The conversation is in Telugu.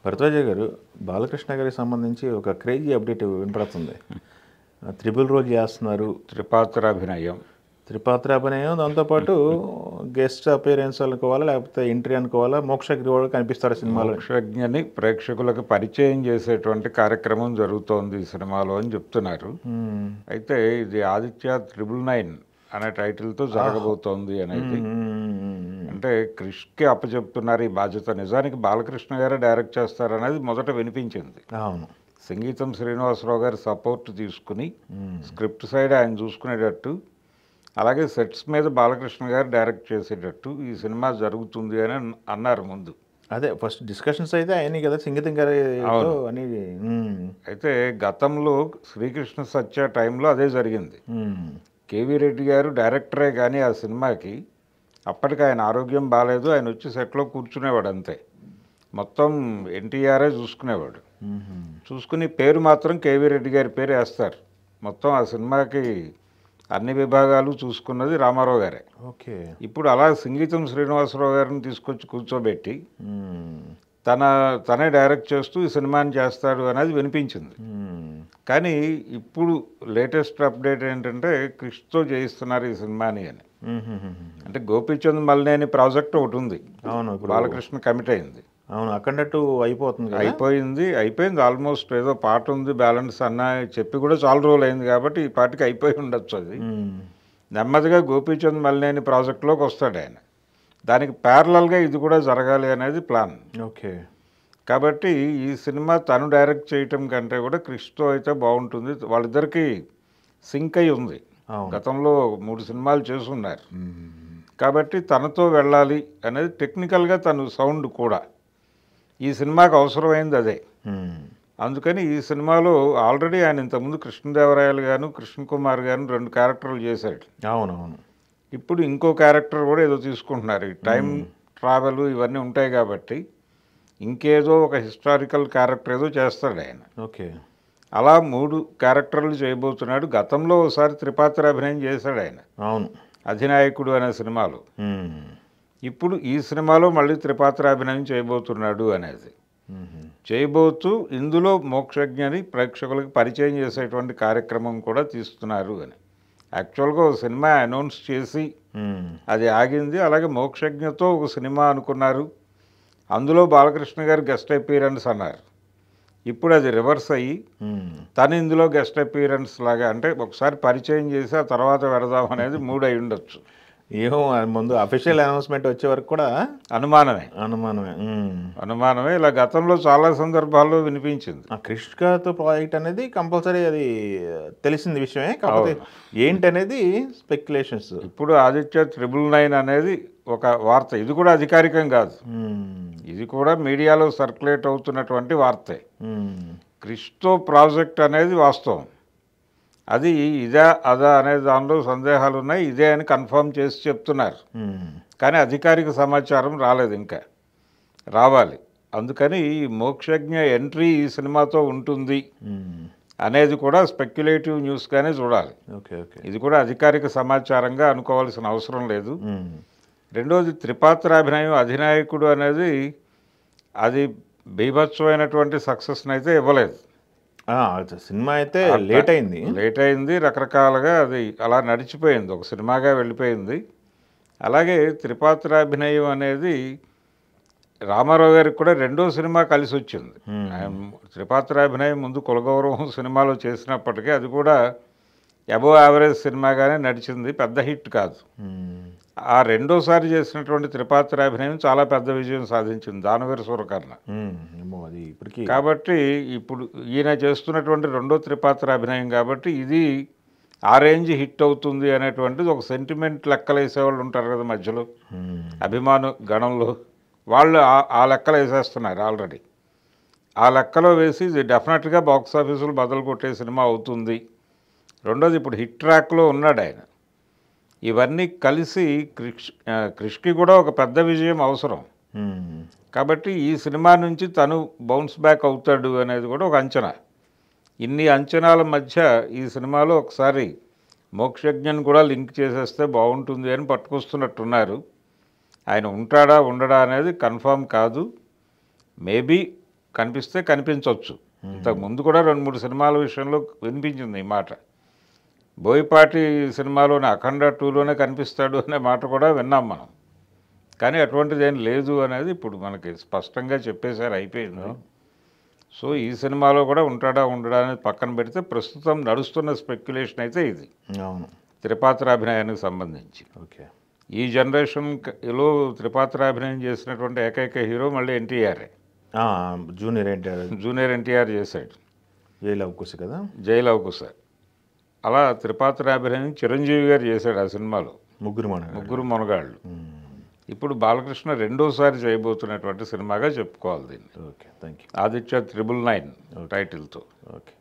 భరద్వాజ గారు, బాలకృష్ణ గారికి సంబంధించి ఒక క్రేజీ అప్డేట్ వినపడుతుంది. త్రిబుల్ రోల్ చేస్తున్నారు. త్రిపాత్రాభినయం. త్రిపాత్రాభినయం, దాంతోపాటు గెస్ట్ అపీరెన్స్ అనుకోవాలా, లేకపోతే ఎంట్రీ అనుకోవాలా, మోక్షజ్ఞ కూడా కనిపిస్తాడు సినిమాలో. మోక్షజ్ఞని ప్రేక్షకులకు పరిచయం చేసేటువంటి కార్యక్రమం జరుగుతోంది ఈ సినిమాలో అని చెప్తున్నారు. అయితే ఇది ఆదిత్య 999 అనే టైటిల్తో జరగబోతోంది అనేది. అంటే క్రిష్కి అప్పచెప్తున్నారు ఈ బాధ్యత. నిజానికి బాలకృష్ణ గారే డైరెక్ట్ చేస్తారనేది మొదట వినిపించింది. అవును. సంగీతం శ్రీనివాసరావు గారి సపోర్ట్ తీసుకుని స్క్రిప్ట్ సైడ్ ఆయన చూసుకునేటట్టు, అలాగే సెట్స్ మీద బాలకృష్ణ గారు డైరెక్ట్ చేసేటట్టు ఈ సినిమా జరుగుతుంది అని అన్నారు ముందు. అదే ఫస్ట్ డిస్కషన్స్ అయితే అయినాయి కదా సంగీతం గారి అని. అయితే గతంలో శ్రీకృష్ణ సత్య టైంలో అదే జరిగింది. కేవీ రెడ్డి గారు డైరెక్టరే కానీ ఆ సినిమాకి అప్పటికి ఆయన ఆరోగ్యం బాగాలేదు. ఆయన వచ్చి సెట్లో కూర్చునేవాడు అంతే. మొత్తం ఎన్టీఆర్ఏ చూసుకునేవాడు. చూసుకుని పేరు మాత్రం కేవీ రెడ్డి గారి పేరు వేస్తారు. మొత్తం ఆ సినిమాకి అన్ని విభాగాలు చూసుకున్నది రామారావు గారే. ఓకే. ఇప్పుడు అలా సంగీతం శ్రీనివాసరావు గారిని తీసుకొచ్చి కూర్చోబెట్టి తనే డైరెక్ట్ చేస్తూ ఈ సినిమాని చేస్తాడు అనేది వినిపించింది. కానీ ఇప్పుడు లేటెస్ట్ అప్డేట్ ఏంటంటే క్రిష్తో చేయిస్తున్నారు ఈ సినిమాని అని. అంటే గోపీచంద్ మల్లేని ప్రాజెక్ట్ ఒకటి ఉంది. అవును. బాలకృష్ణ కమిట్ అయింది. అవును, అక్కడట్టు అయిపోయింది ఆల్మోస్ట్. ఏదో పాట ఉంది బ్యాలెన్స్ అన్న చెప్పి కూడా చాలా రోజులు అయింది కాబట్టి ఈ పాటికి అయిపోయి ఉండొచ్చు. అది నెమ్మదిగా గోపీచంద్ మల్లేని ప్రాజెక్టులోకి వస్తాడు ఆయన. దానికి ప్యారలల్గా ఇది కూడా జరగాలి అనేది ప్లాన్. ఓకే. కాబట్టి ఈ సినిమా తను డైరెక్ట్ చేయటం కంటే కూడా క్రిష్తో అయితే బాగుంటుంది. వాళ్ళిద్దరికీ సింక్ అయి ఉంది. గతంలో 3 సినిమాలు చేసున్నారు కాబట్టి తనతో వెళ్ళాలి అనేది టెక్నికల్గా తను సౌండ్ కూడా ఈ సినిమాకి అవసరమైంది అదే. అందుకని ఈ సినిమాలో ఆల్రెడీ ఆయన ఇంతకుముందు కృష్ణదేవరాయలు గాను కృష్ణ కుమార్ గాను 2 క్యారెక్టర్లు చేశాడు. అవునవును. ఇప్పుడు ఇంకో క్యారెక్టర్ కూడా ఏదో తీసుకుంటున్నారు. ఈ టైం ట్రావెల్ ఇవన్నీ ఉంటాయి కాబట్టి ఇంకేదో ఒక హిస్టారికల్ క్యారెక్టర్ ఏదో చేస్తాడు ఆయన. ఓకే. అలా 3 క్యారెక్టర్లు చేయబోతున్నాడు. గతంలో ఒకసారి త్రిపాత్రాభినయం చేశాడు ఆయన. అవును. అధినాయకుడు అనే సినిమాలో. ఇప్పుడు ఈ సినిమాలో మళ్ళీ త్రిపాత్రాభినయం చేయబోతున్నాడు అనేది. చేయబోతూ ఇందులో మోక్షజ్ఞని ప్రేక్షకులకు పరిచయం చేసేటువంటి కార్యక్రమం కూడా తీస్తున్నారు అని. యాక్చువల్గా ఒక సినిమా అనౌన్స్ చేసి అది ఆగింది. అలాగే మోక్షజ్ఞతో ఒక సినిమా అనుకున్నారు. అందులో బాలకృష్ణ గారు గెస్ట్ అపీరెన్స్ అన్నారు. ఇప్పుడు అది రివర్స్ అయ్యి తను ఇందులో గెస్ట్ అపీరెన్స్ లాగా, అంటే ఒకసారి పరిచయం చేసి ఆ తర్వాత పెడదాం అనేది మూడ్ అయి ఉండొచ్చు. ఏమో ముందు అఫీషియల్ అనౌన్స్మెంట్ వచ్చే వరకు కూడా అనుమానమే. ఇలా గతంలో చాలా సందర్భాల్లో వినిపించింది. క్రిష్తో ప్రాజెక్ట్ అనేది కంపల్సరీ అది తెలిసింది విషయమే, కాకపోతే ఏంటి అనేది స్పెక్యులేషన్స్. ఇప్పుడు ఆదిత్య 999 అనేది ఒక వార్త. ఇది కూడా అధికారికం కాదు, ఇది కూడా మీడియాలో సర్క్యులేట్ అవుతున్నటువంటి వార్తే. క్రిష్తో ప్రాజెక్ట్ అనేది వాస్తవం. అది ఇదా అదా అనే దానిలో సందేహాలు ఉన్నాయి. ఇదే అని కన్ఫర్మ్ చేసి చెప్తున్నారు. కానీ అధికారిక సమాచారం రాలేదు, ఇంకా రావాలి. అందుకని ఈ మోక్షజ్ఞ ఎంట్రీ ఈ సినిమాతో ఉంటుంది అనేది కూడా స్పెక్యులేటివ్ న్యూస్గానే చూడాలి. ఇది కూడా అధికారిక సమాచారంగా అనుకోవాల్సిన అవసరం లేదు. రెండోది త్రిపాత్రాభినయం అధినాయకుడు అనేది అది బీభత్సమైనటువంటి సక్సెస్ని అయితే ఇవ్వలేదు. సినిమా అయితే లేట్ అయింది రకరకాలుగా. అది అలా నడిచిపోయింది, ఒక సినిమాగా వెళ్ళిపోయింది. అలాగే త్రిపాత్రాభినయం అనేది రామారావు గారికి కూడా 2వ సినిమా కలిసి వచ్చింది. త్రిపాత్రాభినయం ముందు కులగౌరవం సినిమాలో చేసినప్పటికీ అది కూడా అబోవ్ యావరేజ్ సినిమాగానే నడిచింది, పెద్ద హిట్ కాదు. ఆ 2వసారి చేసినటువంటి త్రిపాత్రాభినయం చాలా పెద్ద విజయం సాధించింది, దానవీర సూరకర్ణ. కాబట్టి ఇప్పుడు ఈయన చేస్తున్నటువంటి 2వ త్రిపాత్రాభినయం కాబట్టి ఇది ఆ రేంజ్ హిట్ అవుతుంది అనేటువంటిది ఒక సెంటిమెంట్ లెక్కలు వేసేవాళ్ళు ఉంటారు కదా మధ్యలో, అభిమాను గణంలో వాళ్ళు ఆ లెక్కలు వేసేస్తున్నారు ఆల్రెడీ. ఆ లెక్కలో వేసి ఇది డెఫినెట్గా బాక్స్ ఆఫీసులు బదులు కొట్టే సినిమా అవుతుంది. రెండోది ఇప్పుడు హిట్ ట్రాక్లో ఉన్నాడు ఆయన. ఇవన్నీ కలిసి క్రిష్కి కూడా ఒక పెద్ద విజయం అవసరం. కాబట్టి ఈ సినిమా నుంచి తను బౌన్స్ బ్యాక్ అవుతాడు అనేది కూడా ఒక అంచనా. ఇన్ని అంచనాల మధ్య ఈ సినిమాలో ఒకసారి మోక్షజ్ఞని కూడా లింక్ చేసేస్తే బాగుంటుంది అని పట్టుకొస్తున్నట్టున్నారు. ఆయన ఉంటాడా ఉండడా అనేది కన్ఫర్మ్ కాదు. మేబీ కనిపిస్తే కనిపించవచ్చు. ఇంతకు ముందు కూడా 2-3 సినిమాల విషయంలో వినిపించింది ఈ మాట. బోయపాటి సినిమాలోని అఖండ 2లోనే కనిపిస్తాడు అనే మాట కూడా విన్నాం మనం. కానీ అటువంటిది ఏం లేదు అనేది ఇప్పుడు మనకి స్పష్టంగా చెప్పేశారు, అయిపోయింది. సో ఈ సినిమాలో కూడా ఉంటాడా ఉండడా అనేది పక్కన పెడితే ప్రస్తుతం నడుస్తున్న స్పెక్యులేషన్ అయితే ఇది. అవును, త్రిపాత్రాభినయానికి సంబంధించి. ఓకే. ఈ జనరేషన్లో త్రిపాత్రాభినయం చేసినటువంటి ఏకైక హీరో మళ్ళీ ఎన్టీఆర్. జూనియర్ ఎన్టీఆర్ చేశాడు జై లవ్ కుశ కదా, జై లవ్ కుశ. అలా త్రిపాత్రాభినయం చిరంజీవి గారు చేశాడు ఆ సినిమాలో, ముగ్గురు మొనగాళ్ళు. ఇప్పుడు బాలకృష్ణ రెండోసారి చేయబోతున్నటువంటి సినిమాగా చెప్పుకోవాలి దీన్ని. Okay, thank you. ఆదిత్య 999 టైటిల్తో. ఓకే.